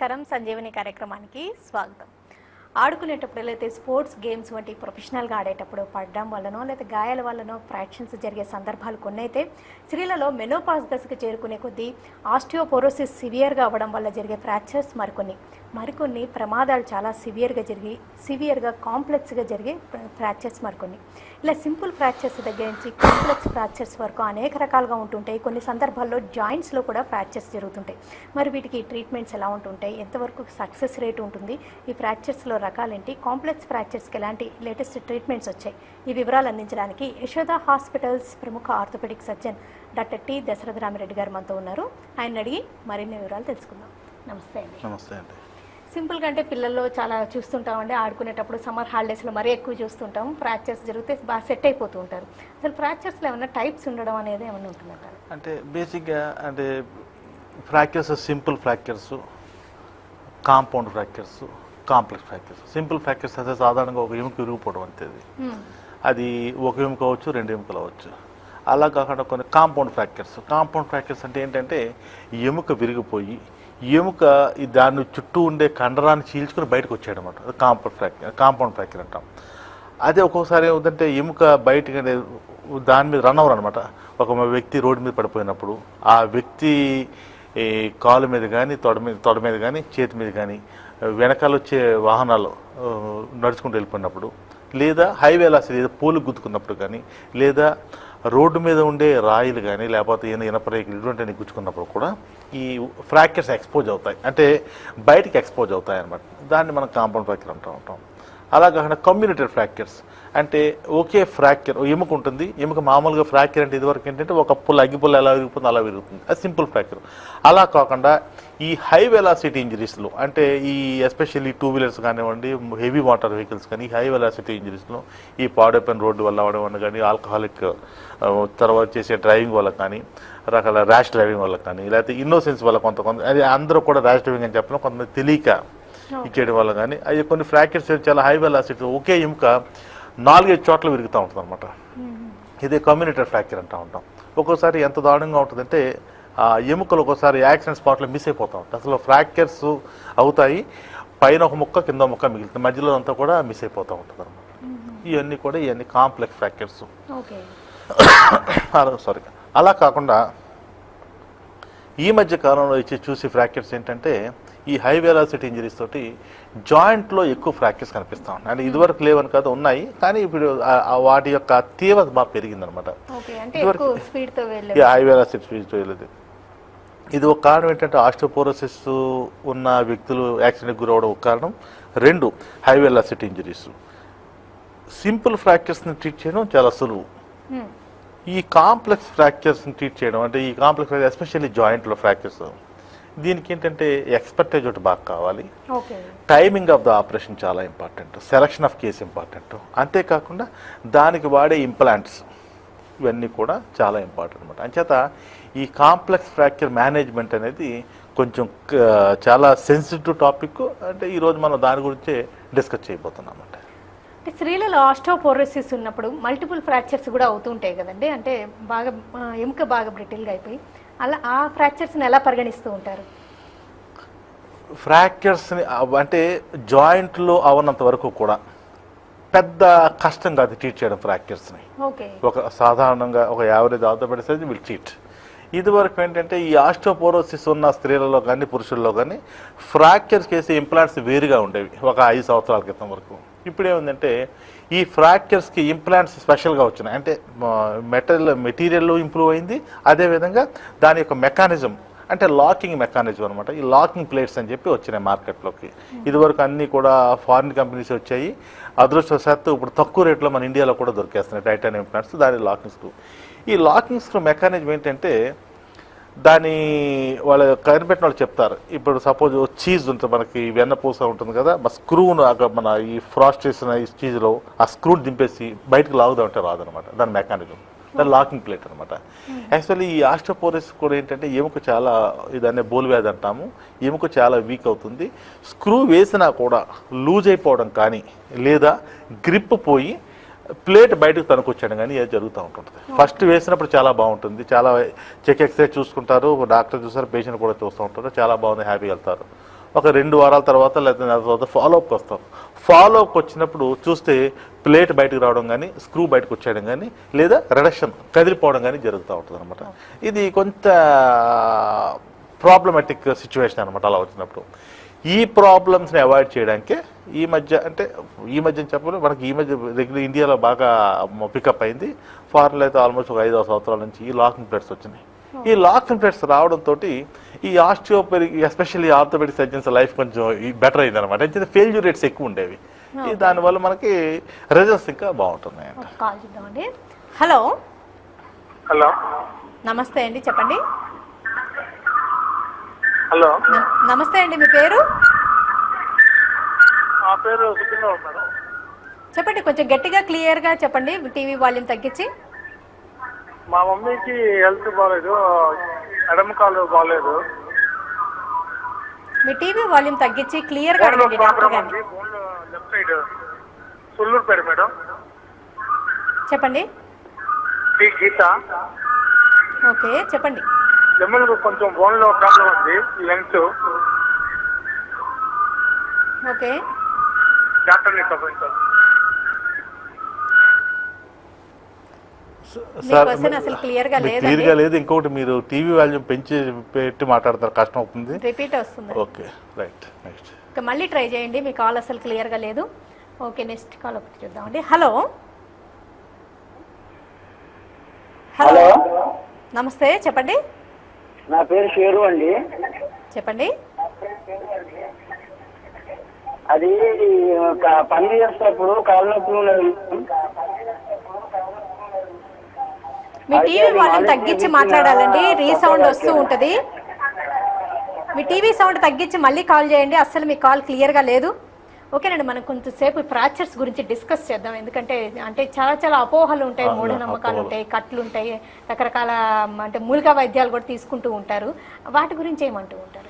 నమస్కారం సంజీవని కార్యక్రమానికి స్వాగతం. ఆడుకునేటప్పుడు అయితే స్పోర్ట్స్ గేమ్స్ వంటి ప్రొఫెషనల్గా ఆడేటప్పుడు పడడం వల్లనో లేదా గాయాల వల్లనో ఫ్రాక్షన్స్ జరిగే సందర్భాలు కొన్ని అయితే స్త్రీలలో మెనోపాజ్ దశకు చేరుకునే కొద్దీ ఆస్టియోపోరోసిస్ సివియర్గా అవ్వడం వల్ల జరిగే ఫ్రాక్చర్స్ మరికొన్ని ప్రమాదాలు చాలా సివియర్గా కాంప్లెక్స్గా జరిగే ఫ్రాక్చర్స్ మరికొన్ని. ఇలా సింపుల్ ఫ్రాక్చర్స్ దగ్గర నుంచి కాంప్లెక్స్ ఫ్రాక్చర్స్ వరకు అనేక రకాలుగా ఉంటుంటాయి. కొన్ని సందర్భాల్లో జాయింట్స్లో కూడా ఫ్రాక్చర్స్ జరుగుతుంటాయి. మరి వీటికి ట్రీట్మెంట్స్ ఎలా ఉంటుంటాయి, ఎంతవరకు సక్సెస్ రేట్ ఉంటుంది, ఈ ఫ్రాక్చర్స్లో రకాలేంటి, కాంప్లెక్స్ ఫ్రాక్చర్స్కి ఎలాంటి లేటెస్ట్ ట్రీట్మెంట్స్ వచ్చాయి, ఈ వివరాలు అందించడానికి యశోద హాస్పిటల్స్ ప్రముఖ orthopaedic surgeon doctor T Dasaratharamireddy గారు మనతో ఉన్నారు. ఆయన అడిగి మరిన్ని వివరాలు తెలుసుకుందాం. నమస్తే అండి. నమస్తే అండి. సింపుల్గా అంటే పిల్లల్లో చాలా చూస్తుంటామండి, ఆడుకునేటప్పుడు సమ్మర్ హాలిడేస్లో మరీ ఎక్కువ చూస్తుంటాం. ఫ్రాక్చర్స్ జరిగితే బాగా సెట్ అయిపోతూ ఉంటారు. అసలు ఫ్రాక్చర్స్లో ఏమన్నా టైప్స్ ఉండడం అనేది ఏమన్నా ఉంటుందంటారు? అంటే బేసిక్గా అంటే fractures simple fractures, compound fractures, complex fractures. Simple fractures అయితే సాధారణంగా ఒక ఎముక విరిగిపోవడం అంతేది. అది ఒక ఎముక అవ్వచ్చు, రెండు ఎముకలు అవ్వచ్చు. అలా కాకుండా కొన్ని కాంపౌండ్ ఫ్రాక్చర్స్ అంటే ఏంటంటే ఎముక విరిగిపోయి ఎముక దాని చుట్టూ ఉండే కండరాన్ని చీల్చుకుని బయటకు వచ్చేయడం అనమాట. అది కాంపౌండ్ ఫ్రాక్చర్ అంటాం. అదే ఒక్కొక్కసారి ఏమిటంటే ఎముక బయటకి దాని మీద రన్ అవ్వరు అనమాట. ఒక వ్యక్తి రోడ్డు మీద పడిపోయినప్పుడు ఆ వ్యక్తి కాలు మీద కానీ తొడ మీద కానీ చేతి మీద కానీ వెనకాల వచ్చే వాహనాలు నడుచుకుంటూ వెళ్ళిపోయినప్పుడు, లేదా హైవేలో అసలు ఏదో పోలు గుద్దుకున్నప్పుడు కానీ, లేదా రోడ్డు మీద ఉండే రాయిలు కానీ లేకపోతే ఇనపరేకులు ఇటువంటి గుచ్చుకున్నప్పుడు కూడా ఈ ఫ్రాక్చర్స్ ఎక్స్పోజ్ అవుతాయి, అంటే బయటికి ఎక్స్పోజ్ అవుతాయి అన్నమాట. దాన్ని మనం కాంపౌండ్ ఫ్రాక్చర్ అంటూ ఉంటాం. అలా కాకుండా కమ్యూనిటెడ్ ఫ్రాక్చర్స్ అంటే ఒకే ఫ్రాక్చర్ ఎముక ఉంటుంది. ఎముక మామూలుగా ఫ్రాక్చర్ అంటే ఇదివరకు ఏంటంటే ఒక అగ్గిపుల్ల ఎలా విరుగుతుందో అలా విరుగుతుంది, అది సింపుల్ ఫ్రాక్చర్. అలా కాకుండా ఈ హై వెలాసిటీ ఇంజరీస్లో, అంటే ఈ ఎస్పెషల్లీ టూ వీలర్స్ కానివ్వండి, హెవీ వాటర్ వెహికల్స్ కానీ, హై వెలాసిటీ ఇంజరీస్లో ఈ పాడైపోయిన రోడ్డు వల్ల అవడం వల్ల కానీ, ఆల్కహాలిక్ తర్వాత చేసే డ్రైవింగ్ వల్ల కానీ, రకాల ర్యాష్ డ్రైవింగ్ వల్ల కానీ, లేకపోతే ఇన్నోసెన్స్ వల్ల కొంత అది అందరూ కూడా ర్యాష్ డ్రైవింగ్ అని చెప్పడం, కొంతమంది తెలియక ఇచ్చేయడం వల్ల కానీ, అవి కొన్ని ఫ్రాక్చర్స్ చాలా హై వెలాసిటీ ఒకే ఎముక 4-5 చోట్ల విరుగుతూ ఉంటుంది అనమాట. ఇదే కమ్యూనిటెడ్ ఫ్రాక్చర్ అంటూ ఉంటాం. ఒక్కోసారి ఎంత దారుణంగా ఉంటుందంటే ఆ ఎముకలు ఒక్కోసారి యాక్సిడెంట్ స్పాట్లో మిస్ అయిపోతూ ఉంటాయి. అసలు ఫ్రాక్చర్స్ అవుతాయి, పైన ఒక ముక్క కింద ముక్క మిగులుతుంది, మధ్యలో అంతా కూడా మిస్ అయిపోతూ ఉంటుంది అనమాట. ఇవన్నీ కాంప్లెక్స్ ఫ్రాక్చర్స్. సారీ. అలా కాకుండా ఈ మధ్య కాలంలో చూసే ఫ్రాక్చర్స్ ఏంటంటే ఈ హై వెలాసిటీ ఇంజరీస్ తోటి జాయింట్లో ఎక్కువ ఫ్రాక్చర్స్ కనిపిస్తూ ఉంటాయి. అంటే ఇదివరకు లేవని కాదు, ఉన్నాయి, కానీ ఇప్పుడు వాటి యొక్క తీవ్రత బాగా పెరిగిందనమాట. హై వెలాసిటీ స్పీడ్తో వెళ్ళేది. ఇది ఒక కారణం ఏంటంటే ఆస్టియోపోరోసిస్ ఉన్న వ్యక్తులు యాక్సిడెంట్కి గురవడం ఒక కారణం. 2 హై వెలాసిటీ ఇంజరీస్. సింపుల్ ఫ్రాక్చర్స్ని ట్రీట్ చేయడం చాలా సులువు. ఈ కాంప్లెక్స్ ఫ్రాక్చర్స్ని ట్రీట్ చేయడం అంటే ఈ కాంప్లెక్స్ ఫ్రాక్చర్ ఎస్పెషల్లీ జాయింట్లో ఫ్రాక్చర్స్, దీనికి ఏంటంటే ఎక్స్పర్టైజ్ ఒకటి బాగా కావాలి. టైమింగ్ ఆఫ్ ద ఆపరేషన్ చాలా important, selection of case important. అంతేకాకుండా దానికి వాడే ఇంప్లాంట్స్ ఇవన్నీ కూడా చాలా ఇంపార్టెంట్ అనమాట. అంచేత ఈ కాంప్లెక్స్ ఫ్రాక్చర్ మేనేజ్మెంట్ అనేది కొంచెం చాలా సెన్సిటివ్ టాపిక్. అంటే ఈరోజు మనం దాని గురించే డిస్కస్ చేయబోతున్నాం అన్నమాట. అంటే స్త్రీలలో ఆస్టియోపోరోసిస్ ఉన్నప్పుడు మల్టిపుల్ ఫ్రాక్చర్స్ కూడా అవుతుంటాయి కదండి. అంటే బాగా ఎముక బాగా బ్రిటిల్గా అయిపోయి అలా ఆ ఫ్రాక్చర్స్ని ఎలా పరిగణిస్తూ ఉంటారు? ఫ్రాక్చర్స్ని అంటే జాయింట్లో అవనంత వరకు కూడా పెద్ద కష్టం కాదు ట్రీట్ చేయడం ఫ్రాక్చర్స్ని. ఒక సాధారణంగా ఒక average orthopaedic surgeon will treat. ఇదివరకు ఏంటంటే ఈ ఆస్టియోపోరోసిస్ ఉన్న స్త్రీలలో కానీ పురుషుల్లో కానీ ఫ్రాక్చర్స్ చేసే ఇంప్లాంట్స్ వేరుగా ఉండేవి ఒక 5 సంవత్సరాల క్రితం వరకు. ఇప్పుడు ఏముందంటే ఈ ఫ్రాక్చర్స్కి ఇంప్లాంట్స్ స్పెషల్గా వచ్చినాయి. అంటే మెటీరియల్ ఇంప్రూవ్ అయింది, అదేవిధంగా దాని యొక్క మెకానిజం అంటే లాకింగ్ మెకానిజం అనమాట. ఈ లాకింగ్ ప్లేట్స్ అని చెప్పి వచ్చినాయి మార్కెట్లోకి. ఇదివరకు అన్నీ కూడా ఫారిన్ కంపెనీస్ వచ్చాయి. అదృష్టవశాత్తు ఇప్పుడు తక్కువ రేట్లో మన ఇండియాలో కూడా దొరికేస్తున్నాయి టైటానియం ఇంప్లాంట్స్. దాని లాకింగ్ స్క్రూ. ఈ లాకింగ్ స్క్రూ మెకానిజం ఏంటంటే దాని వాళ్ళు కనిపెట్టిన వాళ్ళు చెప్తారు. ఇప్పుడు సపోజ్ చీజ్ ఉంటుంది, మనకి వెన్నపూస ఉంటుంది కదా, స్క్రూను మన ఈ ఫ్రాస్ట్ చేసిన ఈ చీజ్లో ఆ స్క్రూని దింపేసి బయటకు లాగుదామంటే రాదనమాట. దాని మెకానిజం, దాని లాకింగ్ ప్లేట్ అనమాట. యాక్చువల్లీ ఈ ఆస్టియోపోరోసిస్ కూడా ఏంటంటే ఎముక చాలా ఇదనే బోల్ వ్యాధి అంటాము, ఎముక చాలా వీక్ అవుతుంది. స్క్రూ వేసినా కూడా లూజ్ అయిపోవడం కానీ, లేదా గ్రిప్ పోయి ప్లేట్ బయటకు తనుకొచ్చాడు కానీ అది జరుగుతూ ఉంటుంది. ఫస్ట్ వేసినప్పుడు చాలా బాగుంటుంది, చాలా చెక్ ఎక్సైజ్ చూసుకుంటారు, డాక్టర్ చూస్తారు, పేషెంట్ కూడా చూస్తూ ఉంటారు, చాలా బాగుంది, హ్యాపీగా వెళ్తారు. ఒక 2 వారాల తర్వాత లేదా నెల తర్వాత ఫాలోఅప్కి వస్తాం. ఫాలోఅప్కి వచ్చినప్పుడు చూస్తే ప్లేట్ బయటకు రావడం కానీ, స్క్రూ బయటకు వచ్చేయడం కానీ, లేదా రిడక్షన్ కదిలిపోవడం కానీ జరుగుతూ ఉంటుంది అనమాట. ఇది కొంత ప్రాబ్లమాటిక్ సిచ్యువేషన్ అనమాట. అలా వచ్చినప్పుడు ఈ ప్రాబ్లమ్స్ని అవాయిడ్ చేయడానికే ఈ మధ్య చెప్పలేదు, మనకి ఈ మధ్య రెగ్యులర్ ఇండియాలో బాగా పికప్ అయింది. ఫారెన్లో అయితే ఆల్మోస్ట్ ఒక 5 సంవత్సరాల నుంచి ఈ లాకింగ్ ప్లేట్స్ వచ్చినాయి. ఈ లాకింగ్ ప్లేట్స్ రావడంతో ఈ ఆస్టియోపెడిక్ ఎస్పెషల్లీ ఆర్థోపెడిక్ సర్జన్స్ లైఫ్ కొంచెం బెటర్ అయింది అనమాట. అయితే ఫెయిల్యూర్ రేట్స్ ఎక్కువ ఉండేవి. దానివల్ల మనకి రిజల్ట్స్ ఇంకా బాగుంటున్నాయి అంట. కాల్ చేద్దామండి. హలో హలో నమస్తే అండి, చెప్పండి. హలో నమస్తే అండి, మీ పేరు? నా పేరు సుఖిందరావు మేడం. చెప్పండి, కొంచెం గట్టిగా క్లియర్గా చెప్పండి, టీవీ వాల్యూమ్ తగ్గించి. మా మమ్మీకి హెల్త్ బాగాలేదు, ఎడమ కాలు బాగాలేదు. మీ టీవీ వాల్యూమ్ తగ్గించి క్లియర్గా అడగండి డాక్టర్ గారిని. లెఫ్ట్ సైడ్ సొల్లూరు పేరు మేడం. చెప్పండి. గీత. ఓకే, చెప్పండి. ఎమ్మెల్యే కొంచెం బోన్లో ప్రాబ్లం ఉంది, లెన్స్. ఓకే, డాక్టర్ని సంప్రదించాలి. అసలు క్లియర్గా లేదు. ఇంకొకటి, మీరు టీవీ వాల్యూమ్ పెట్టి మాట్లాడతారు, కష్టం అవుతుంది, రిపీట్ వస్తుంది. Okay, right. నెక్స్ట్ మళ్ళీ ట్రై చేయండి, మీ కాల్ అసలు క్లియర్గా లేదు. ఓకే, నెక్స్ట్ కాల్ ఒకటి చూద్దామండి. హలో హలో నమస్తే, చెప్పండి. నా పేరు షేరు అండి. చెప్పండి. అది పని చేసేటప్పుడు కాళ్ళ నొప్పులు ఉన్నది. మీ టీవీ వాల్యూమ్ తగ్గించి మాట్లాడాలండి, రీసౌండ్ వస్తూ ఉంటుంది. మీ టీవీ సౌండ్ తగ్గించి మళ్ళీ కాల్ చేయండి, అస్సలు మీ కాల్ క్లియర్గా లేదు. ఓకేనండి, మనం కొంచెంసేపు ఫ్రాక్చర్స్ గురించి డిస్కస్ చేద్దాం. ఎందుకంటే చాలా అపోహలు ఉంటాయి, మూఢనమ్మకాలు ఉంటాయి, కట్లు ఉంటాయి, రకరకాల మూలికా వైద్యాలు కూడా తీసుకుంటూ ఉంటారు. వాటి గురించి ఏమంటూ ఉంటారు?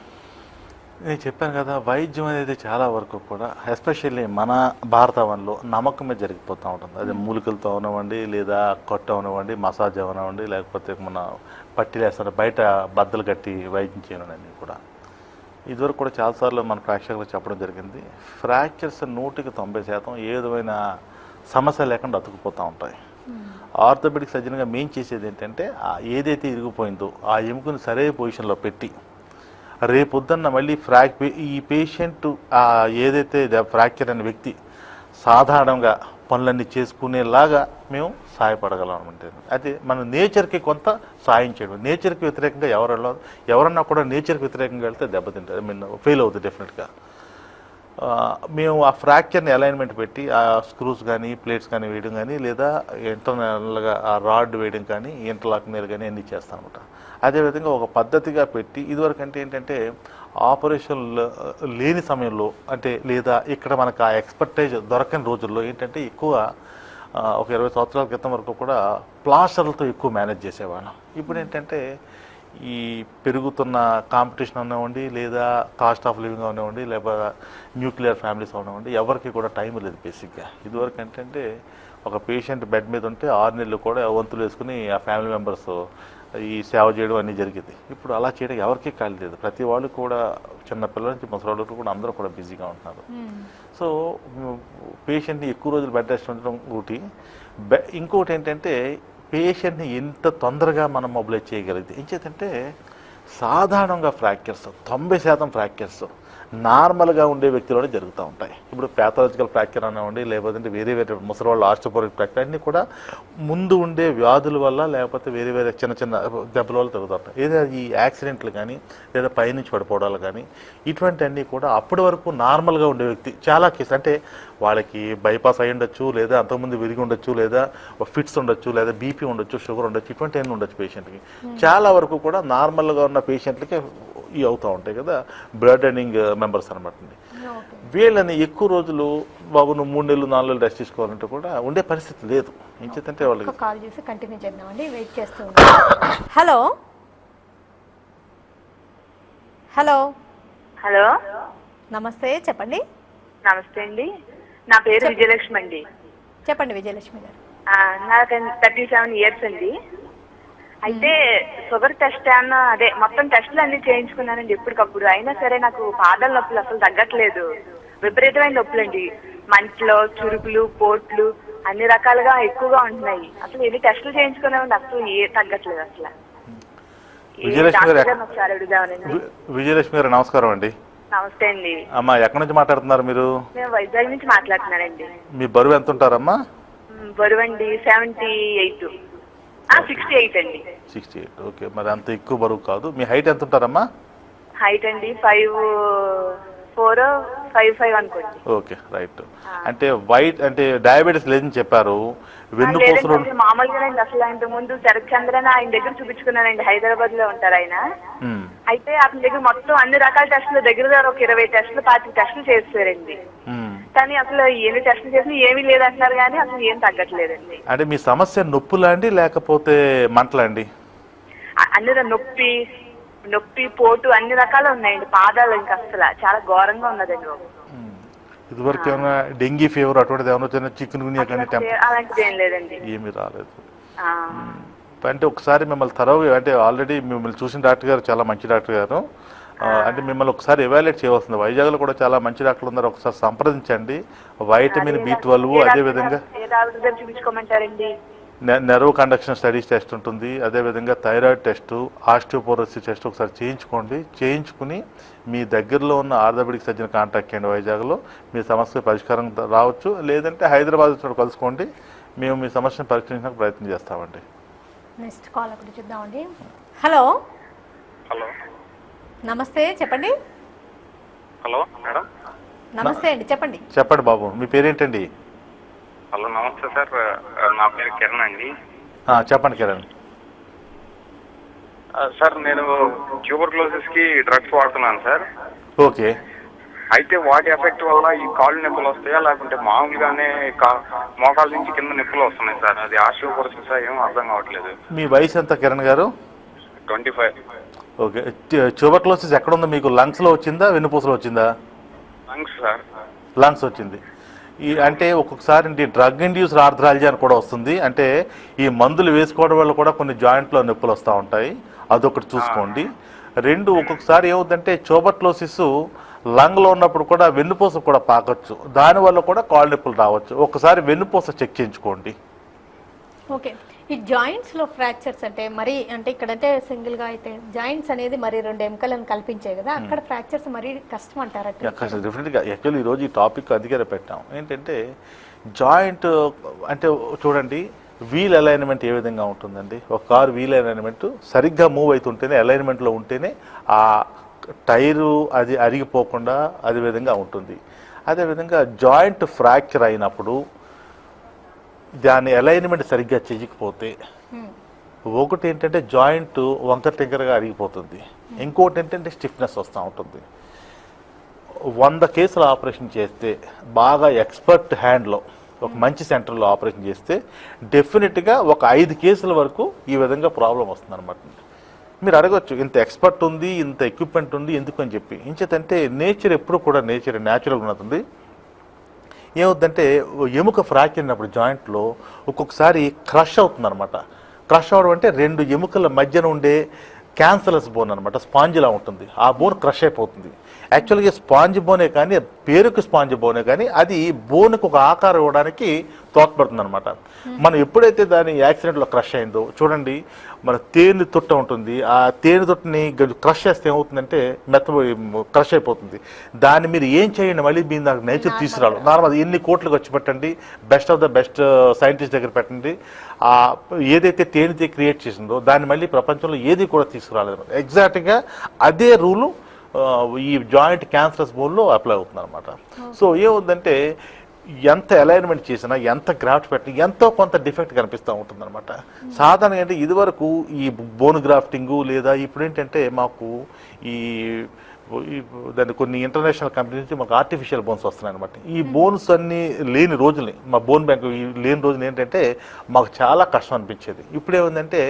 నేను చెప్పాను కదా, వైద్యం అనేది చాలా వరకు కూడా ఎస్పెషల్లీ మన భారతవనంలో నమ్మకం మీద జరిగిపోతూ ఉంటుంది. అది మూలికలతో అవనివ్వండి, లేదా కొట్టు అవనివ్వండి, మసాజ్ అవనివ్వండి, లేకపోతే మన పట్టీలు వేస్తారు బయట బద్దలు కట్టి వైద్యం చేయడం కూడా. ఇదివరకు కూడా చాలాసార్లు మన ప్రేక్షకులకు చెప్పడం జరిగింది, ఫ్రాక్చర్స్ 100% ఏ విధమైన సమస్య లేకుండా అతుకుపోతూ ఉంటాయి. ఆర్థోపెడిక్ సర్జన్గా మేము చేసేది ఏంటంటే, ఏదైతే ఇరిగిపోయిందో ఆ ఎముకను సరైన పొజిషన్లో పెట్టి రేపొద్దున్న మళ్ళీ ఈ పేషెంట్ ఏదైతే ఫ్రాక్చర్ అనే వ్యక్తి సాధారణంగా పనులన్నీ చేసుకునేలాగా మేము సహాయపడగలం అనమాట. అయితే మన నేచర్కి కొంత సాయం చేయడం. నేచర్కి వ్యతిరేకంగా ఎవరన్నా కూడా నేచర్కి వ్యతిరేకంగా వెళ్తే దెబ్బతింటుంది, ఫెయిల్ అవుతుంది డెఫినెట్గా. మేము ఆ ఫ్రాక్చర్ని అలైన్మెంట్ పెట్టి ఆ స్క్రూస్ కానీ ప్లేట్స్ కానీ వేయడం కానీ, లేదా ఇంటర్నల్గా ఆ రాడ్ వేయడం కానీ, ఇంటర్లాక్ నేల్ కానీ అన్నీ చేస్తాం అనమాట. అదేవిధంగా ఒక పద్ధతిగా పెట్టి, ఇదివరకు అంటే ఏంటంటే ఆపరేషన్ లేని సమయంలో అంటే, లేదా ఇక్కడ మనకు ఆ ఎక్స్పర్టైజ్ దొరకని రోజుల్లో ఏంటంటే ఎక్కువ ఒక 20 సంవత్సరాల క్రితం వరకు కూడా ప్లాస్టర్లతో ఎక్కువ మేనేజ్ చేసేవాళ్ళం. ఇప్పుడు ఏంటంటే ఈ పెరుగుతున్న కాంపిటీషన్ అవనివ్వండి, లేదా కాస్ట్ ఆఫ్ లివింగ్ అవనివ్వండి, లేదా న్యూక్లియర్ ఫ్యామిలీస్ అవనివ్వండి, ఎవరికి కూడా టైం లేదు బేసిక్గా. ఇదివరకు ఏంటంటే ఒక పేషెంట్ బెడ్ మీద ఉంటే 6 నెలలు కూడా వంతులు వేసుకుని ఆ ఫ్యామిలీ మెంబర్స్ ఈ సేవ చేయడం అన్నీ జరిగింది. ఇప్పుడు అలా చేయడం ఎవరికీ ఖాళీ లేదు. ప్రతి వాళ్ళు కూడా, చిన్నపిల్లల నుంచి ముసలి కూడా అందరూ కూడా బిజీగా ఉంటున్నారు. సో పేషెంట్ని ఎక్కువ రోజులు బెడ్ రెస్ట్ ఉండడం ఒకటి. ఇంకోటి ఏంటంటే పేషెంట్ని ఎంత తొందరగా మనం మొబిలైజ్ చేయగలిగితే, ఏం చేద్దంటే సాధారణంగా ఫ్రాక్చర్స్ 90% ఫ్రాక్చర్స్ నార్మల్గా ఉండే వ్యక్తిలోనే జరుగుతూ ఉంటాయి. ఇప్పుడు ప్యాథాలజికల్ ఫ్రాక్చర్ అనివ్వండి, లేకపోతే వేరే ముసలి వాళ్ళు ఆస్టియోపోరిక్ ఫ్రాక్చర్ అన్నీ కూడా ముందు ఉండే వ్యాధుల వల్ల, లేకపోతే వేరే చిన్న దెబ్బల వల్ల జరుగుతూ ఉంటాయి. ఏదైనా ఈ యాక్సిడెంట్లు కానీ, లేదా పైనుంచి పడిపోవడాలు కానీ, ఇటువంటివన్నీ కూడా అప్పటి వరకు నార్మల్గా ఉండే వ్యక్తి చాలా కేసు అంటే వాళ్ళకి బైపాస్ అయి ఉండొచ్చు, లేదా అంతకుముందు విరిగి ఉండొచ్చు, లేదా ఫిట్స్ ఉండొచ్చు, లేదా బీపీ ఉండొచ్చు, షుగర్ ఉండొచ్చు, ఇటువంటివన్నీ ఉండొచ్చు పేషెంట్కి. చాలా వరకు కూడా నార్మల్గా ఉన్న పేషెంట్లకి ఇవి అవుతూ ఉంటాయి కదా, బ్లడ్ ఎండింగ్ మెంబర్స్ అనమాట. వీళ్ళని ఎక్కువ రోజులు బాబు నువ్వు 3 నెలలు 4 నెలలు రెస్ట్ తీసుకోవాలంటే కూడా ఉండే పరిస్థితి లేదు. ఏం చేద్దంటే వాళ్ళకి కాల్ చేసి కంటిన్యూ చేద్దామండి, వెయిట్ చేస్తూ హలో హలో హలో నమస్తే, చెప్పండి. నమస్తే అండి, నా పేరు విజయలక్ష్మి అండి. చెప్పండి విజయలక్ష్మి గారు. నాకు 37 ఇయర్స్ అండి. అయితే షుగర్ టెస్ట్ అన్న అదే మొత్తం టెస్టులు అన్ని చేయించుకున్నానండి ఎప్పటికప్పుడు. అయినా సరే నాకు పాదాల నొప్పులు అసలు తగ్గట్లేదు. విపరీతమైన నొప్పులండి. మంటలో చురుకులు, పోట్లు అన్ని రకాలుగా ఎక్కువగా ఉంటున్నాయి. అసలు ఎన్ని టెస్టులు చేయించుకున్నామండి, అసలు ఏ తగ్గట్లేదు అసలు. ఒకసారి అడుగుదామనండి. విజయలక్ష్మి గారు నమస్కారం అండి. నమస్తే అండి. అమ్మా ఎక్కడి నుంచి మాట్లాడుతున్నారు మీరు? మేము వైజాగ్ నుంచి మాట్లాడుతున్నానండి. మీ బరువు ఎంత ఉంటారమ్మా? బరువు అండి 78, 68 అండి. 68. ఓకే, మరి అంత ఎక్కువ బరువు కాదు. మీ హైట్ ఎంత ఉంటారమ్మా? హైట్ అండి 5'4", 5'5" అనుకోండి. Okay, right. అంటే వైట్ అంటే డయాబెటీస్ లేదని చెప్పారు. వెన్నుపూసలు మామూలుగానండి. అసలు ఇంత ముందు శరత్చంద్రన్ ఆయన దగ్గర చూపించుకున్నానండి. హైదరాబాద్ లో ఉంటారు ఆయన. అయితే అతని దగ్గర మొత్తం అన్ని రకాల టెస్టులు దగ్గర ఒక 20 టెస్టులు 25 టెస్టులు చేస్తారండి. కానీ అసలు ఎన్ని టెస్టులు చేసినా ఏమీ లేదంటున్నారు, కానీ అసలు ఏం తగ్గట్లేదండి. అంటే మీ సమస్య నొప్పులా అండి లేకపోతే మంటలా అండి? అన్ని నొప్పి, పోటు అన్ని రకాలు ఉన్నాయండి. పాదాలు ఇంకా అసలు చాలా ఘోరంగా ఉన్నదండి బాబు. ఇదివరకు ఏమైనా డెంగీ ఫీవర్ అటువంటిది ఏమైనా వచ్చినా, చికెన్ గునియా కానీ అలాంటిది ఏం లేదండి. ఏమీ రాలేదు. అంటే ఒకసారి మిమ్మల్ని తరవుగా అంటే ఆల్రెడీ మిమ్మల్ని చూసిన డాక్టర్ గారు చాలా మంచి డాక్టర్ గారు. అంటే మిమ్మల్ని ఒకసారి ఎవాల్యుయేట్ చేయవలసింది. వైజాగ్లో కూడా చాలా మంచి డాక్టర్లు ఉన్నారు, ఒకసారి సంప్రదించండి. వైటమిన్ B12 అదేవిధంగా చూపించుకోమంటారండి. నెర్వ్ కండక్షన్ స్టడీస్ టెస్ట్ ఉంటుంది, అదేవిధంగా థైరాయిడ్ టెస్టు, ఆస్టియోపోరోసిస్ టెస్ట్ ఒకసారి చేయించుకోండి. చేయించుకుని మీ దగ్గరలో ఉన్న ఆర్థోపెడిక్ సర్జన్ కాంటాక్ట్ చేయండి. వైజాగ్లో మీ సమస్య పరిష్కారం రావచ్చు. లేదంటే హైదరాబాద్ కలుసుకోండి, మేము మీ సమస్యను పరిష్కరించడానికి ప్రయత్నం చేస్తామండి. నెక్స్ట్ కాల్ ఒకటి చూద్దామండి. హలో. హలో, నమస్తే, చెప్పండి. Hello madam. నమస్తే అండి, చెప్పండి. చెప్పండి బాబు, మీ పేరేంటండి? హలో, నమస్తే సార్. నా పేరు కిరణ్ అండి. చెప్పండి కిరణ్. సార్ నేను ట్యూబర్క్లోసిస్ కి డ్రగ్స్ వాడుతున్నాను సార్. ఓకే. అయితే వాటి ఎఫెక్ట్ వల్ల ఈ కాళ్ళు నొప్పులు వస్తాయా, లేకుంటే మామూలుగానే మోకాళ్ళ నుంచి కింద నొప్పులు వస్తున్నాయి సార్? అది ఆస్టియోపోరోసిస్ ఏమో అర్థం కావట్లేదు. మీ వయసు ఎంత కిరణ్ గారు? 25. ఓకే. ట్యూబర్క్లోసిస్ ఎక్కడ ఉందో మీకు? లంగ్స్లో వచ్చిందా, వెన్నుపూసలో వచ్చిందా? Lungs sir. లంగ్స్ వచ్చింది. అంటే ఒక్కొక్కసారి డ్రగ్ ఇండ్యూస్డ్ ఆర్థరాలజీ అని కూడా వస్తుంది. అంటే ఈ మందులు వేసుకోవడం వల్ల కూడా కొన్ని జాయింట్లో నొప్పులు వస్తూ ఉంటాయి, అదొకటి చూసుకోండి. రెండు, ఒక్కొక్కసారి ఏమవుతుందంటే ట్యూబర్క్లోసిస్ లంగ్లో ఉన్నప్పుడు కూడా వెన్నుపూస కూడా పాకచ్చు, దానివల్ల కూడా కాళ్ళు నొప్పులు రావచ్చు. ఒకసారి వెన్నుపూస చెక్ చేయించుకోండి. ఓకే. ఈ జాయింట్స్లో ఫ్రాక్చర్స్ అంటే మరి అంటే ఇక్కడంటే సింగిల్గా అయితే జాయింట్స్ అనేది మరి 2 ఎముకలను కల్పించాయి కదా, అక్కడ ఫ్రాక్చర్స్ మరీ కష్టం అంటారా? డెఫినెట్గా. యాక్చువల్లీ ఈరోజు ఈ టాపిక్ అందుకే పెట్టాం. ఏంటంటే జాయింట్ అంటే చూడండి, వీల్ అలైన్మెంట్ ఏ విధంగా ఉంటుందండి? ఒక కారు వీల్ అలైన్మెంట్ సరిగ్గా మూవ్ అవుతుంటేనే, అలైన్మెంట్లో ఉంటేనే ఆ టైరు అది అరిగిపోకుండా అదే విధంగా ఉంటుంది. అదేవిధంగా జాయింట్ ఫ్రాక్చర్ అయినప్పుడు దాని అలైన్మెంట్ సరిగ్గా చేయకపోతే ఒకటి ఏంటంటే జాయింట్ వంకర టింకరగా అరిగిపోతుంది, ఇంకోటి ఏంటంటే స్టిఫ్నెస్ వస్తూ ఉంటుంది. 100 కేసులు ఆపరేషన్ చేస్తే, బాగా ఎక్స్పర్ట్ హ్యాండ్లో ఒక మంచి సెంటర్లో ఆపరేషన్ చేస్తే డెఫినెట్గా ఒక 5 కేసుల వరకు ఈ విధంగా ప్రాబ్లం వస్తుంది అనమాట. మీరు అడగచ్చు, ఇంత ఎక్స్పర్ట్ ఉంది, ఇంత ఎక్విప్మెంట్ ఉంది ఎందుకు అని చెప్పి. ఇంచేతంటే నేచర్ ఎప్పుడు కూడా న్యాచురల్ ఉన్నది. ఏమవుతుందంటే ఎముక ఫ్రాక్చర్ అయినప్పుడు జాయింట్లో ఒక్కొక్కసారి క్రష్ అవుతుంది అనమాట. క్రష్ అవడం అంటే 2 ఎముకల మధ్యన ఉండే క్యాన్సరస్ బోన్ అనమాట, స్పాంజిలా ఉంటుంది. ఆ బోన్ క్రష్ అయిపోతుంది. యాక్చువల్గా స్పాంజ్ బోనే కానీ, పేరుకు స్పాంజ్ బోనే కానీ, అది బోన్కి ఒక ఆకారం ఇవ్వడానికి తోడ్పడుతుంది అనమాట. మనం ఎప్పుడైతే దాని యాక్సిడెంట్లో క్రష్ అయిందో చూడండి, మన తేనె తొట్ట ఉంటుంది, ఆ తేనె తొట్టని క్రష్ చేస్తే ఏమవుతుందంటే క్రష్ అయిపోతుంది. దాన్ని మీరు ఏం చేయండి, మళ్ళీ మీరు నాకు నేచర్ తీసుకురావాలి. నార్మల్ ఎన్ని కోట్లు ఖర్చు పెట్టండి, best of the best scientist దగ్గర పెట్టండి, ఏదైతే తేనె క్రియేట్ చేసిందో దాన్ని మళ్ళీ ప్రపంచంలో ఏది కూడా తీసుకురాలేదు. ఎగ్జాక్ట్గా అదే రూలు ఈ జాయింట్ క్యాన్సరస్ బోన్లో అప్లై అవుతుంది అనమాట. సో ఏముందంటే ఎంత అలైన్మెంట్ చేసినా, ఎంత గ్రాఫ్ట్ పెట్టినా ఎంతో కొంత డిఫెక్ట్ కనిపిస్తూ ఉంటుంది అనమాట. సాధారణంగా అంటే ఇదివరకు ఈ బోన్ గ్రాఫ్టింగు లేదా ఇప్పుడు ఏంటంటే మాకు దాన్ని కొన్ని ఇంటర్నేషనల్ కంపెనీ నుంచి మాకు ఆర్టిఫిషియల్ బోన్స్ వస్తున్నాయి అనమాట. ఈ బోన్స్ అన్నీ లేని రోజుల్ని, మా బోన్ బ్యాంక్ లేని రోజులు ఏంటంటే మాకు చాలా కష్టం అనిపించేది. ఇప్పుడు ఏముందంటే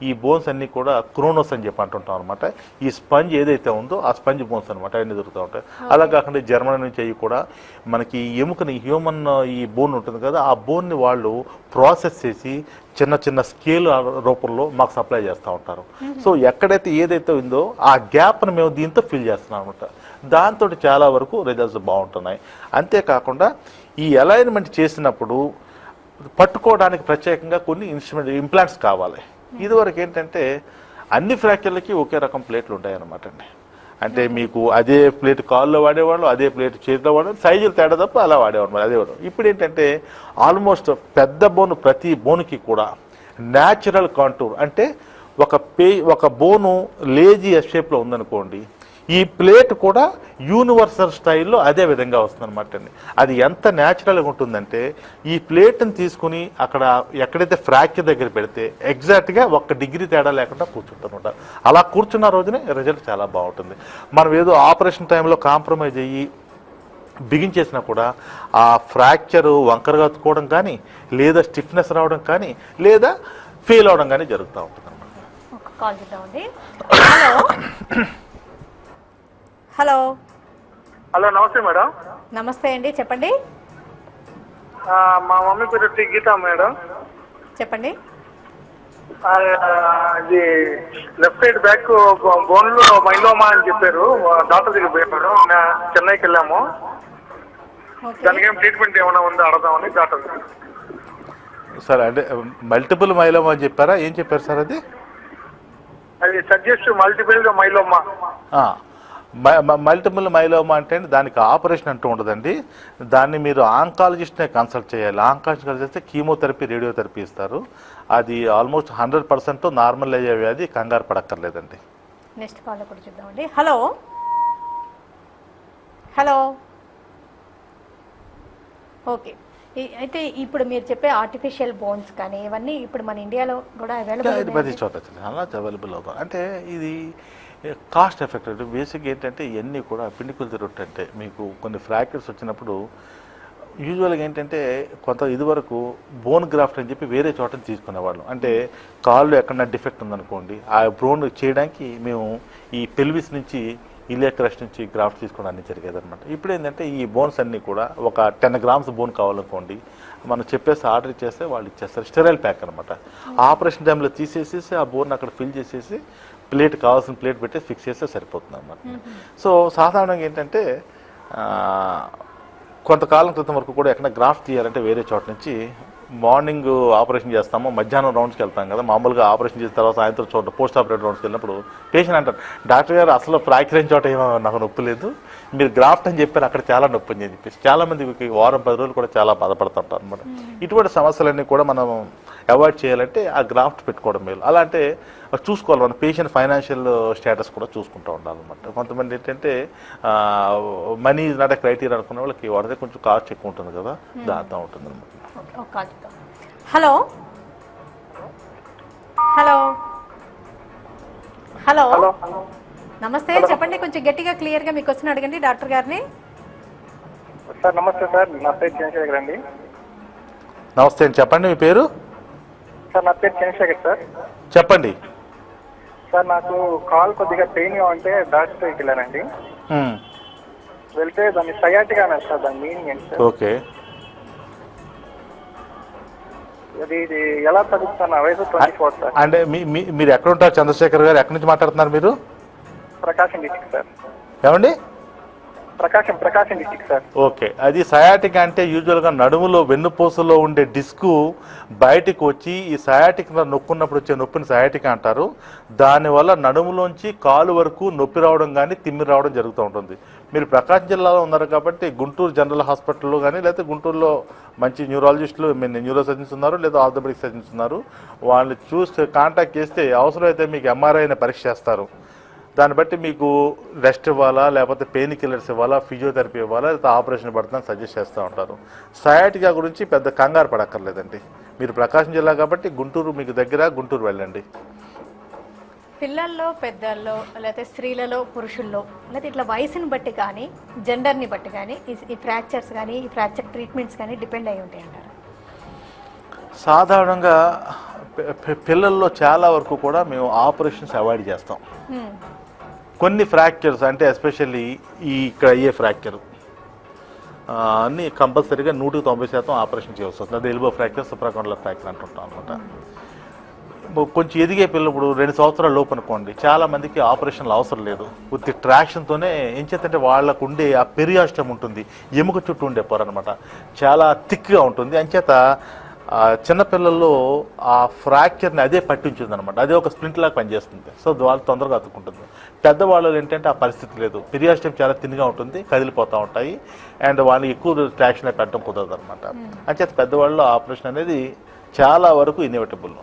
ఈ బోన్స్ అన్నీ కూడా క్రోనోస్ అని చెప్పి అంటుంటాం అనమాట. ఈ స్పంజ్ ఏదైతే ఉందో ఆ స్పంజ్ బోన్స్ అనమాట, అన్నీ దొరుకుతూ ఉంటాయి. అలా కాకుండా జర్మనీ నుంచి అవి కూడా మనకి ఎముకని హ్యూమన్ ఈ బోన్ ఉంటుంది కదా, ఆ బోన్ని వాళ్ళు ప్రాసెస్ చేసి చిన్న చిన్న స్కేల్ రూపంలో మాకు సప్లై చేస్తూ ఉంటారు. సో ఎక్కడైతే ఏదైతే ఉందో ఆ గ్యాప్ను మేము దీంతో ఫిల్ చేస్తున్నాం అనమాట. దాంతో చాలా వరకు రిజల్ట్స్ బాగుంటున్నాయి. అంతేకాకుండా ఈ అలైన్మెంట్ చేసినప్పుడు పట్టుకోవడానికి ప్రత్యేకంగా కొన్ని ఇంప్లాంట్స్ కావాలి. ఇదివరకు ఏంటంటే అన్ని ఫ్రాక్చర్లకి ఒకే రకం ప్లేట్లు ఉంటాయన్నమాట అండి. అంటే మీకు అదే ప్లేట్ కాల్లో వాడేవాళ్ళు, అదే ప్లేట్ చేతిలో వాడేవాళ్ళు, సైజులు తేడా తప్ప అలా వాడేవాళ్ళు, అదే వాడు. ఇప్పుడు ఏంటంటే ఆల్మోస్ట్ పెద్ద బోను ప్రతి బోన్కి కూడా న్యాచురల్ కాంటూర్, అంటే ఒక బోను లేజీ ఎస్ షేప్లో ఉందనుకోండి, ఈ ప్లేట్ కూడా యూనివర్సల్ స్టైల్లో అదే విధంగా వస్తుంది అనమాట అండి. అది ఎంత న్యాచురల్గా ఉంటుందంటే ఈ ప్లేట్ని తీసుకుని అక్కడ ఎక్కడైతే ఫ్రాక్చర్ దగ్గర పెడితే ఎగ్జాక్ట్గా 1 డిగ్రీ తేడా లేకుండా కూర్చుంటారు. అలా కూర్చున్న రోజునే రిజల్ట్ చాలా బాగుంటుంది. మనం ఏదో ఆపరేషన్ టైంలో కాంప్రమైజ్ అయ్యి బిగించేసినా కూడా ఆ ఫ్రాక్చరు వంకరగా అతుకోవడం కానీ, లేదా స్టిఫ్నెస్ రావడం కానీ, లేదా ఫెయిల్ అవడం కానీ జరుగుతూ ఉంటుంది అనమాట. కాల్ చేద్దామండి. హలో. హలో, నమస్తే మేడం. నమస్తే అండి, చెప్పండి. మా మమ్మీ పేరు గీత మేడం. చెప్పండి. ఇది లెఫ్ట్ సైడ్ బ్యాక్ బోన్లో మైలోమా అని చెప్పారు. డాక్టర్ దగ్గర పోయాం మేడం. చెన్నైకి వెళ్ళాము. దానికి ఏం ట్రీట్మెంట్ ఏమైనా ఉందో అడదామని డాక్టర్. సార్ అంటే మల్టిపుల్ మైలోమా అని చెప్పారా? ఏం చెప్పారు సార్? అది suggest multiple myeloma. Multiple myeloma అంటే దానికి ఆపరేషన్ అంటూ ఉండదండి. దాన్ని మీరు ఆంకాలజిస్ట్నే కన్సల్ట్ చేయాలి. ఆంకాలజిస్ట్ కన్సల్ట్ చేస్తే కీమోథెరపీ, రేడియోథెరపీ ఇస్తారు. అది ఆల్మోస్ట్ 100% నార్మల్ అయ్యే వ్యాధి, కంగారు పడక్కర్లేదండి. నెక్స్ట్ కాల్ కూడా చూద్దామండి. హలో. హలో. ఓకే. అయితే ఇప్పుడు మీరు చెప్పే ఆర్టిఫిషియల్ బోన్స్ కానీ ఇవన్నీ ఇప్పుడు మన ఇండియాలో కూడా అవైలబుల్, ప్రతి చోట అలా అవైలబుల్ అవుతాం. అంటే ఇది కాస్ట్ ఎఫెక్టెడ్. బేసిక్ ఏంటంటే ఇవన్నీ కూడా పిండికులతి రొట్టె. అంటే మీకు కొన్ని ఫ్రాక్చర్స్ వచ్చినప్పుడు యూజువల్గా ఏంటంటే ఇదివరకు బోన్ గ్రాఫ్ట్ అని చెప్పి వేరే చోటని తీసుకునేవాళ్ళం. అంటే కాళ్ళు ఎక్కడన్నా డిఫెక్ట్ ఉందనుకోండి, ఆ బోన్ చేయడానికి మేము ఈ పెల్విస్ నుంచి, ఇలియా క్రస్ట్ నుంచి గ్రాఫ్ట్ తీసుకోవడానికి జరిగేదన్నమాట. ఇప్పుడు ఏంటంటే ఈ బోన్స్ అన్నీ కూడా ఒక 10 grams బోన్ కావాలనుకోండి, మనం చెప్పేసి ఆర్డర్ చేస్తే వాళ్ళు ఇచ్చేస్తారు. స్టెరైల్ ప్యాక్ అనమాట. ఆపరేషన్ టైంలో తీసేసేసి ఆ బోన్ అక్కడ ఫిల్ చేసేసి ప్లేట్ కావాల్సిన ప్లేట్ పెట్టి ఫిక్స్ చేస్తే సరిపోతుంది అన్నమాట. సో సాధారణంగా ఏంటంటే కొంతకాలం క్రితం వరకు కూడా ఎక్కడ గ్రాఫ్ట్ తీయాలంటే వేరే చోట నుంచి మార్నింగ్ ఆపరేషన్ చేస్తాము, మధ్యాహ్నం రౌండ్స్కి వెళ్తాం కదా. మామూలుగా ఆపరేషన్ చేసిన తర్వాత సాయంత్రం చోట పోస్ట్ ఆపరేటివ్ రౌండ్స్కి వెళ్ళినప్పుడు పేషెంట్ అంటారు, డాక్టర్ గారు అసలు ఫ్రాక్చర్ అయిన చోట ఏమో నాకు నొప్పి లేదు, మీరు గ్రాఫ్ట్ అని చెప్పారు, అక్కడ చాలా నొప్పి అని చెప్పేసి చాలామందికి వారం 10 రోజులు కూడా చాలా బాధపడుతుంటారు అనమాట. ఇటువంటి సమస్యలన్నీ కూడా మనం అవాయిడ్ చేయాలంటే ఆ గ్రాఫ్ట్ పెట్టుకోవడం మేలు. అలా అంటే చూసుకోవాలి, మన పేషెంట్ ఫైనాన్షియల్ స్టేటస్ కూడా చూసుకుంటూ ఉండాలన్నమాట. కొంతమంది ఏంటంటే money is not a criteria అనుకునే వాళ్ళకి వాడితే కొంచెం కాస్ట్ ఎక్కువ ఉంటుంది కదా, దాంతో ఉంటుంది అనమాట. హలో. హలో. హలో. నమస్తే, చెప్పండి. కొంచెం గట్టిగా క్లియర్గా మీకు వచ్చిన అడగండి డాక్టర్ గారిని. సార్ నమస్తే సార్, నా పేరు చంద్రశేఖర్ అండి. నమస్తే అండి, చెప్పండి మీ పేరు? సార్ నా పేరు చంద్రశేఖర్ సార్. చెప్పండి సార్. నాకు కాల్ కొద్దిగా పెయిన్ అంటే డాక్టర్ దగ్గరికి వెళ్ళానండి. వెళ్తే దాన్ని సయాటిగా అన్నారు సార్. దాని మీనింగ్ ఏంటి సార్? ఓకే. ఇది ఎలా తగ్గుతున్నా? వయసు 24 సార్. అంటే మీరు ఎక్కడ ఉంటారు చంద్రశేఖర్ గారు? ఎక్కడి నుంచి మాట్లాడుతున్నారు మీరు? ప్రకాశం డిస్ట్రిక్ట్ సార్. ఏమండి? ప్రకాశం డిస్ట్రిక్ట్ సార్. ఓకే. అది సయాటిక్ అంటే యూజువల్గా నడుములో వెన్నుపూసలో ఉండే డిస్కు బయటికి వచ్చి ఈ సయాటిక్ నొక్కున్నప్పుడు వచ్చే నొప్పిని సయాటిక్ అంటారు. దానివల్ల నడుములోంచి కాలు వరకు నొప్పి రావడం కానీ తిమ్మి రావడం జరుగుతూ ఉంటుంది. మీరు ప్రకాశం జిల్లాలో ఉన్నారు కాబట్టి గుంటూరు జనరల్ హాస్పిటల్లో కానీ లేకపోతే గుంటూరులో మంచి న్యూరాలజిస్టులు, న్యూరో సర్జన్స్ ఉన్నారు, లేదా ఆర్థోపెడిక్ సర్జన్స్ ఉన్నారు. వాళ్ళని చూసి కాంటాక్ట్ చేస్తే అవసరమైతే మీకు ఎంఆర్ఐ పరీక్ష చేస్తారు. దాన్ని బట్టి మీకు రెస్ట్ ఇవ్వాలా, లేకపోతే పెయిన్ కిల్లర్స్ ఇవ్వాలా, ఫిజియోథెరపీ ఇవ్వాలా, లేకపోతే ఆపరేషన్ పడుతుందని సజెస్ట్ చేస్తూ ఉంటారు. సయాటికా గురించి పెద్ద కంగారు పడక్కర్లేదండి. మీరు ప్రకాశం జిల్లా కాబట్టి గుంటూరు మీకు దగ్గర, గుంటూరు వెళ్ళండి. పిల్లల్లో, పెద్దల్లో, లేకపోతే స్త్రీలలో, పురుషుల్లో, లేకపోతే ఇట్లా వయసుని బట్టి కానీ జెండర్ని బట్టి కానీ ఈ ఫ్రాక్చర్స్ కానీ ఈ ఫ్రాక్చర్ ట్రీట్మెంట్స్ కానీ డిపెండ్ అయి ఉంటాయి అంటారు. సాధారణంగా పిల్లల్లో చాలా వరకు కూడా మేము ఆపరేషన్స్ అవాయిడ్ చేస్తాం. కొన్ని ఫ్రాక్చర్స్ అంటే ఎస్పెషల్లీ ఇక్కడ అయ్యే ఫ్రాక్చర్ అన్నీ కంపల్సరీగా 190% ఆపరేషన్ చేయవలసి వస్తుంది. అది ఎల్బో ఫ్రాక్చర్, సుప్రాకాండర్ ఫ్రాక్చర్ అంటుంటాం అనమాట. కొంచెం ఎదిగే పిల్లప్పుడు 2 సంవత్సరాల లోపు అనుకోండి, చాలా మందికి ఆపరేషన్లు అవసరం లేదు. కొద్ది ట్రాక్షన్తోనే ఏం చేతంటే వాళ్ళకు ఉండే ఆ పెరియాస్టమ్ ఉంటుంది, ఎముక చుట్టూ ఉండే పొర అనమాట, చాలా థిక్గా ఉంటుంది. అంచేత చిన్నపిల్లల్లో ఆ ఫ్రాక్చర్ని అదే పట్టించుంది అనమాట, అదే ఒక స్ప్లింట్ లాగా పనిచేస్తుంది. సో వాళ్ళు తొందరగా అతుక్కుంటుంది. పెద్దవాళ్ళు ఏంటంటే ఆ పరిస్థితి లేదు, పెరియాస్టమ్ చాలా తిన్గా ఉంటుంది, కదిలిపోతూ ఉంటాయి, అండ్ వాళ్ళు ఎక్కువ ట్రాక్షన్ పెట్టడం కుదరదు అనమాట. అంచేత పెద్దవాళ్ళు ఆపరేషన్ అనేది చాలా వరకు ఇన్ఎవిటబుల్.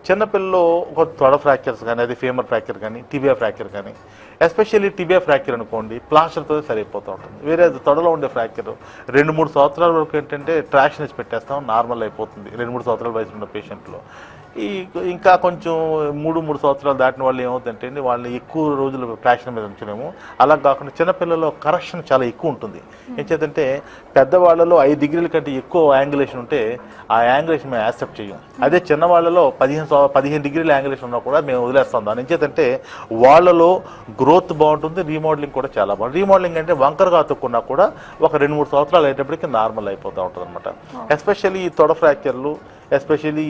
చిన్నపిల్లలు ఒక తొడ ఫ్రాక్చర్స్ కానీ, అది ఫీమర్ ఫ్రాక్చర్ కానీ, టిబియా ఫ్రాక్చర్ కానీ, ఎస్పెషల్లీ టిబియా ఫ్రాక్చర్ అనుకోండి ప్లాస్టర్తో సరిపోతూ ఉంటుంది. వేరే తొడలో ఉండే ఫ్రాక్చర్ 2-3 సంవత్సరాల వరకు ఏంటంటే ట్రాక్షన్ వేసి పెట్టేస్తాం, నార్మల్ అయిపోతుంది 2-3 సంవత్సరాల వయసు ఉన్న పేషెంట్లో. ఇంకా కొంచెం 3 సంవత్సరాలు దాటిన వాళ్ళు ఏమవుతుందంటే వాళ్ళని ఎక్కువ రోజులు ట్రాక్షన్ మీద ఉంచలేము. అలా కాకుండా చిన్నపిల్లల్లో కరెక్షన్ చాలా ఎక్కువ ఉంటుంది. ఏం చేద్దంటే పెద్దవాళ్ళలో 5 డిగ్రీల కంటే ఎక్కువ యాంగులేషన్ ఉంటే ఆ యాంగులేషన్ మేము యాక్సెప్ట్ చేయం. అదే చిన్నవాళ్ళలో 15 డిగ్రీల యాంగులేషన్ ఉన్నా కూడా మేము వదిలేస్తాం. దాని చేతంటే వాళ్ళలో గ్రోత్ బాగుంటుంది, రీమోడలింగ్ కూడా చాలా బాగుంటుంది. రీమోడలింగ్ అంటే వంకరగా అతుక్కున్నా కూడా ఒక 2-3 సంవత్సరాలు అయ్యేటప్పటికి నార్మల్ అయిపోతూ ఉంటుంది అనమాట. ఎస్పెషల్లీ ఈ తొడ ఫ్రాక్చర్లు, ఎస్పెషల్లీ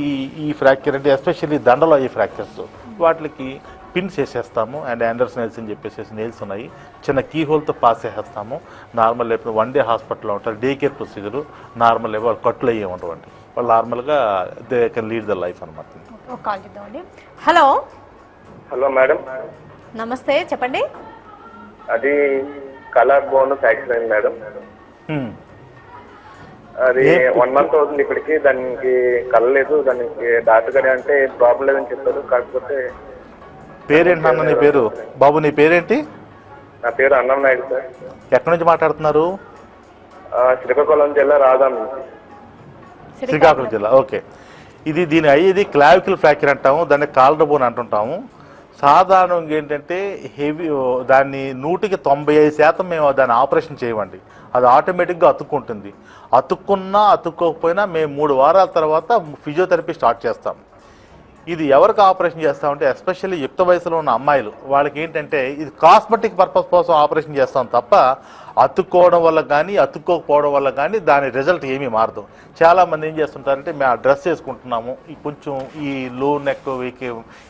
ఈ ఫ్రాక్చర్ అంటే ఎస్పెషల్లీ దండలో అయ్యే ఫ్రాక్చర్స్, వాటికి పిన్స్ వేసేస్తాము. అండ్ ఆండర్స్ నెయిల్స్ అని చెప్పేసి నెయిల్స్ ఉన్నాయి, చిన్న కీ హోల్తో పాస్ చేసేస్తాము. నార్మల్ లేకపోతే 1 డే హాస్పిటల్లో ఉంటారు, డే కేర్ ప్రొసీజరు. నార్మల్ లేకపోతే వాళ్ళు కట్లు అయ్యే ఉండవండి, వాళ్ళు నార్మల్గా they can lead the life అనమాట. కాల్ చేద్దామండి. హలో హలో మేడం, నమస్తే, చెప్పండి. అది కలర్ బోన్ ఫ్రాక్చర్ అయింది మేడం. అది 1 మంత్ అవుతుంది ఇప్పటికి, దానికి కలలేదు. దానికి డాక్టర్ గారు అంటే ప్రాబ్లం లేదని చెప్పారు. కాకపోతే పేరేంటి అన్న నీ పేరు? బాబు నీ పేరేంటి? నా పేరు అన్నం నాయుడు సార్. ఎక్కడి నుంచి మాట్లాడుతున్నారు? శ్రీకాకుళం జిల్లా రాదాం. శ్రీకాకుళం జిల్లా, ఓకే. దీని అయ్యేది క్లావికల్ ఫ్రాక్చర్ అంటాము, దాన్ని కాలర్ బోన్ అంటుంటాము. సాధారణంగా ఏంటంటే దాన్ని 195% మేము దాన్ని ఆపరేషన్ చేయమండి. అది ఆటోమేటిక్గా అతుక్కుంటుంది. అతుక్కున్నా అతుక్కోకపోయినా మేము 3 వారాల తర్వాత ఫిజియోథెరపీ స్టార్ట్ చేస్తాం. ఇది ఎవరికి ఆపరేషన్ చేస్తామంటే ఎస్పెషల్లీ యుక్త వయసులో ఉన్న అమ్మాయిలు, వాళ్ళకి ఏంటంటే ఇది కాస్మెటిక్ పర్పస్ కోసం ఆపరేషన్ చేస్తాం తప్ప అతుక్కోవడం వల్ల కానీ అతుక్కోకపోవడం వల్ల కానీ దాని రిజల్ట్ ఏమీ మారదు. చాలామంది ఏం చేస్తుంటారంటే మేము ఆ డ్రెస్ వేసుకుంటున్నాము, కొంచెం ఈ లో నెక్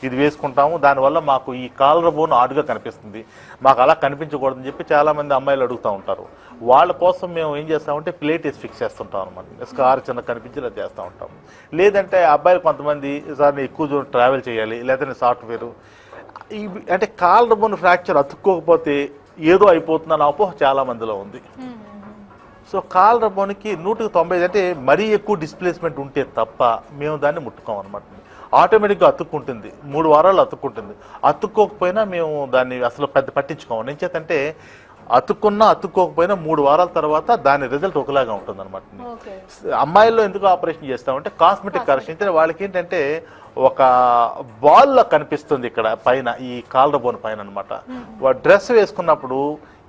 ఇది వేసుకుంటాము, దానివల్ల మాకు ఈ కాలర్ బోన్ ఆడుగా కనిపిస్తుంది, మాకు అలా కనిపించకూడదని చెప్పి చాలామంది అమ్మాయిలు అడుగుతూ ఉంటారు. వాళ్ళ కోసం మేము ఏం చేస్తామంటే ప్లేట్ వేసి ఫిక్స్ చేస్తుంటాం అనమాట, స్కార్ చిన్న కనిపించేలా చేస్తూ ఉంటాం. లేదంటే అబ్బాయిలు కొంతమంది సార్ ఎక్కువ దూరం ట్రావెల్ చేయాలి, లేదంటే సాఫ్ట్వేర్ అంటే కాలర్ బోన్ ఫ్రాక్చర్ అతుక్కోకపోతే ఏదో అయిపోతుందని అపోహ చాలా మందిలో ఉంది. సో కాలర్ బోన్కి 190 అంటే మరీ ఎక్కువ డిస్ప్లేస్మెంట్ ఉంటే తప్ప మేము దాన్ని ముట్టుకోం అనమాట. ఆటోమేటిక్గా అతుక్కుంటుంది, 3 వారాలు అతుక్కుంటుంది. అతుక్కోకపోయినా మేము దాన్ని అసలు పెద్ద పట్టించుకోము. నేను చేతంటే అతుక్కున్నా అతుక్కోకపోయినా 3 వారాల తర్వాత దాని రిజల్ట్ ఒకలాగా ఉంటుంది అనమాట. అమ్మాయిల్లో ఎందుకు ఆపరేషన్ చేస్తామంటే కాస్మెటిక్ కరెక్షన్. అయితే వాళ్ళకి ఏంటంటే ఒక బాల్లో కనిపిస్తుంది ఇక్కడ పైన, ఈ కాలర్ బోన్ పైన అనమాట. డ్రెస్ వేసుకున్నప్పుడు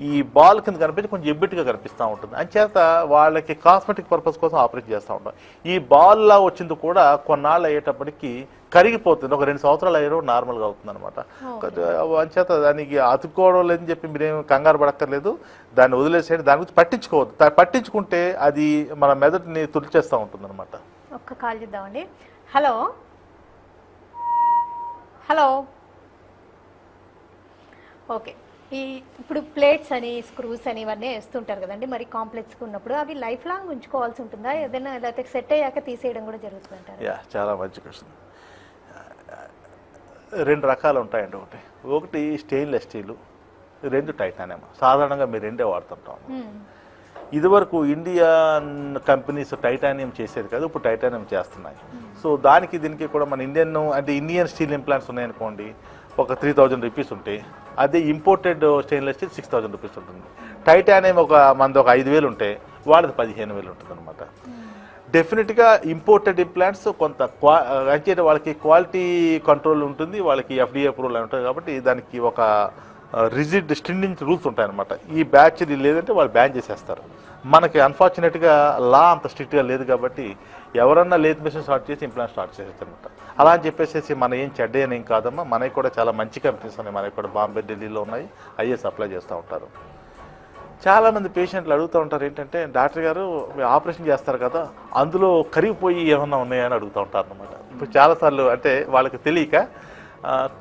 ఈ బాల్ కింద కనిపించి కొంచెం ఎబ్బిట్గా కనిపిస్తూ ఉంటుంది. అంచేత వాళ్ళకి కాస్మెటిక్ పర్పస్ కోసం ఆపరేట్ చేస్తూ ఉంటాం. ఈ బాల్లా వచ్చింది కూడా కొన్నాళ్ళు అయ్యేటప్పటికి కరిగిపోతుంది, ఒక 2 సంవత్సరాలు అయ్యో నార్మల్గా అవుతుంది అనమాట. అంచేత దానికి అతుక్కోవడం లేదని చెప్పి మీరేం కంగారు పడక్కర్లేదు, దాన్ని వదిలేసేయండి, దాని గురించి పట్టించుకోవద్దు. పట్టించుకుంటే అది మన మెదడుని తుడిచేస్తూ ఉంటుంది అనమాట. ఒక్క కాల్ చేద్దామండి. Hello hello, okay. ఇప్పుడు ప్లేట్స్ అని స్క్రూస్ అని ఇవన్నీ వేస్తుంటారు కదండి, మరి కాంప్లెక్స్గా ఉన్నప్పుడు అవి లైఫ్ లాంగ్ ఉంచుకోవాల్సి ఉంటుందా, ఏదైనా లేకపోతే సెట్ అయ్యాక తీసేయడం కూడా జరుగుతుంటారు? చాలా మంచి క్వశ్చన్. 2 రకాలు ఉంటాయండి. ఒకటి స్టెయిన్లెస్ స్టీలు, 2 టైటానియం. సాధారణంగా మేము 2 వాడుతుంటాము. ఇదివరకు ఇండియన్ కంపెనీస్ టైటానియం చేసేది కాదు, ఇప్పుడు టైటానియం చేస్తున్నాయి. సో దానికి దీనికి కూడా మన ఇండియన్ స్టీల్ ఇంప్లాంట్స్ ఉన్నాయనుకోండి, ఒక 3000 రూపీస్ ఉంటాయి. అదే ఇంపోర్టెడ్ స్టెయిన్లెస్ స్టీల్ 6000 రూపీస్ ఉంటుంది. టైటానియం మనది ఒక 5000 ఉంటే వాళ్ళది 15000 ఉంటుంది అనమాట. డెఫినెట్గా ఇంపోర్టెడ్ ఇంప్లాంట్స్ కొంత అంటే వాళ్ళకి క్వాలిటీ కంట్రోల్ ఉంటుంది, వాళ్ళకి FDA అప్రూవల్ ఉంటుంది. కాబట్టి దానికి ఒక రిజిడ్ స్ట్రింజింగ్ రూల్స్ ఉంటాయన్నమాట. ఈ బ్యాచ్ లేదంటే వాళ్ళు బ్యాన్ చేసేస్తారు. మనకి అన్ఫార్చునేట్గా లా అంత స్ట్రిక్ట్గా లేదు కాబట్టి ఎవరన్నా లేత్ మెషిన్ స్టార్ట్ చేసి ఇంప్లాంట్ స్టార్ట్ చేసేస్తారనమాట. అలా అని చెప్పేసి మన ఏం చెడ్డేం కాదమ్మా, మనకి కూడా చాలా మంచి కంపెనీస్ ఉన్నాయి, మనకి కూడా బాంబే, ఢిల్లీలో ఉన్నాయి, అయ్యే సప్లై చేస్తూ ఉంటారు. చాలామంది పేషెంట్లు అడుగుతూ ఉంటారు ఏంటంటే, డాక్టర్ గారు మీరు ఆపరేషన్ చేస్తారు కదా, అందులో కరిగిపోయి ఏమన్నా ఉన్నాయని అడుగుతూ ఉంటారు అనమాట. ఇప్పుడు చాలాసార్లు అంటే వాళ్ళకి తెలియక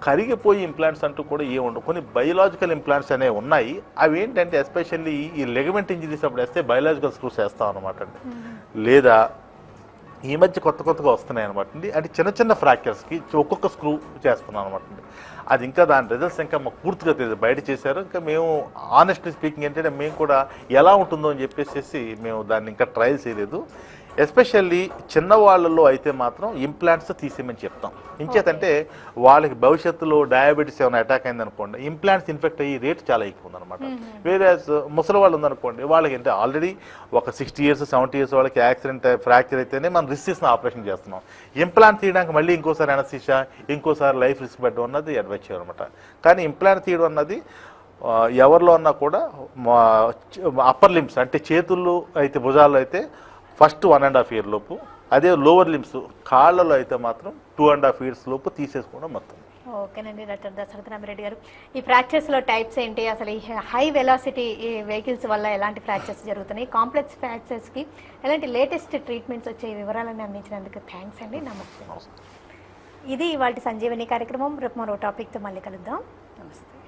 కరిగిపోయి ఇంప్లాంట్స్ అంటూ కూడా ఏముండవు. కొన్ని బయోలాజికల్ ఇంప్లాంట్స్ అనేవి ఉన్నాయి. అవి ఏంటంటే ఎస్పెషల్లీ ఈ లెగమెంట్ ఇంజరీస్ అప్పుడు వేస్తే బయోలాజికల్ స్క్రూస్ వేస్తాం అనమాట అండి. లేదా ఈ మధ్య కొత్తగా వస్తున్నాయి అనమాట అండి. అంటే చిన్న చిన్న ఫ్రాక్చర్స్కి ఒక్కొక్క స్క్రూ చేస్తున్నాం అనమాట అండి. అది ఇంకా దాని రిజల్ట్స్ ఇంకా మాకు పూర్తిగా తెలియదు, బయట చేశారు. ఇంకా మేము ఆనెస్ట్లీ స్పీకింగ్ ఏంటంటే మేము కూడా ఎలా ఉంటుందో అని చెప్పేసి మేము దాన్ని ఇంకా ట్రయల్ చేయలేదు. ఎస్పెషల్లీ చిన్నవాళ్ళలో అయితే మాత్రం ఇంప్లాంట్స్ తీసేయమని చెప్తాం. ఇంచేతంటే వాళ్ళకి భవిష్యత్తులో డయాబెటీస్ ఏమైనా అటాక్ అయిందనుకోండి, ఇంప్లాంట్స్ ఇన్ఫెక్ట్ అయ్యి రేట్ చాలా ఎక్కువ ఉందన్నమాట. వేరే ముసలి వాళ్ళు ఉందనుకోండి, వాళ్ళకి అంటే ఆల్రెడీ ఒక 60 years 70 years వాళ్ళకి యాక్సిడెంట్ ఫ్రాక్చర్ అయితేనే మనం రిస్క్ తీసుకుని ఆపరేషన్ చేస్తున్నాం. ఇంప్లాంట్ తీయడానికి మళ్ళీ ఇంకోసారి అనస్థీషియా, ఇంకోసారి లైఫ్ రిస్క్ పెట్టడం అన్నది అడ్వైస్ చేయాలన్నమాట. కానీ ఇంప్లాంట్ తీయడం అన్నది ఎవరిలో అన్నా కూడా అప్పర్ లిమ్స్ అంటే చేతుల్లో అయితే, భుజాల్లో అయితే ఫస్ట్ 1.5 year లోపు, అదే లోవర్ లిమ్స్ కాళ్ళలో అయితే మాత్రం 2.5 years లోపు తీసేసుకోవడం మొత్తం. ఓకేనండి డాక్టర్ దశరథ రామిరెడ్డి గారు, ఈ ఫ్రాక్చర్స్లో టైప్స్ ఏంటి, అసలు ఈ హై వెలాసిటీ వెహికల్స్ వల్ల ఎలాంటి ఫ్రాక్చర్స్ జరుగుతున్నాయి, కాంప్లెక్స్ ఫ్రాక్చర్స్కి ఎలాంటి లేటెస్ట్ ట్రీట్మెంట్స్ వచ్చే వివరాలను అందించినందుకు థ్యాంక్స్ అండి. నమస్తే. ఇది ఇవాళ సంజీవని కార్యక్రమం. రేపు మరో టాపిక్తో మళ్ళీ కలుద్దాం. నమస్తే.